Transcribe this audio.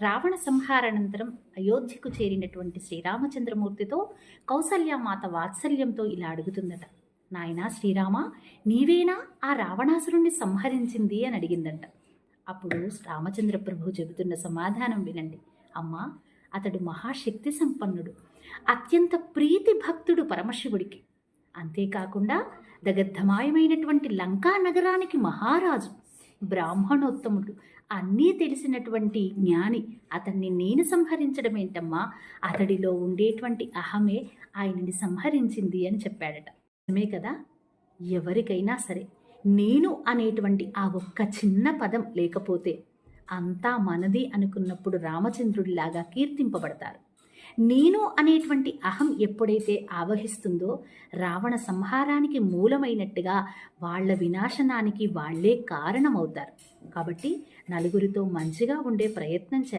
రావణ సంహారానంతరం అయోధ్యకు చేరినటువంటి శ్రీరామచంద్రమూర్తితో కౌసల్యామాత వాత్సల్యంతో ఇలా అడుగుతుందట. నాయనా శ్రీరామ, నీవేనా ఆ రావణాసురుణ్ణి సంహరించింది అని అడిగిందంట. అప్పుడు రామచంద్ర ప్రభు చెబుతున్న సమాధానం వినండి. అమ్మా, అతడు మహాశక్తి సంపన్నుడు, అత్యంత ప్రీతి భక్తుడు పరమశివుడికి. అంతేకాకుండా దగద్ధమాయమైనటువంటి లంకా నగరానికి మహారాజు, బ్రాహ్మణోత్తముడు, అన్నీ తెలిసినటువంటి జ్ఞాని. అతన్ని నేను సంహరించడం ఏంటమ్మా, అతడిలో ఉండేటువంటి అహమే ఆయనని సంహరించింది అని చెప్పాడట. నిజమే కదా. ఎవరికైనా సరే నేను అనేటువంటి ఆ ఒక్క చిన్న పదం లేకపోతే అంతా మనది అనుకున్నప్పుడు రామచంద్రుడిలాగా కీర్తింపబడతారు. నేను అనేటువంటి అహం ఎప్పుడైతే ఆవహిస్తుందో రావణ సంహారానికి మూలమైనట్టుగా వాళ్ళ వినాశనానికి వాళ్లే కారణమవుతారు. కాబట్టి నలుగురితో మంచిగా ఉండే ప్రయత్నం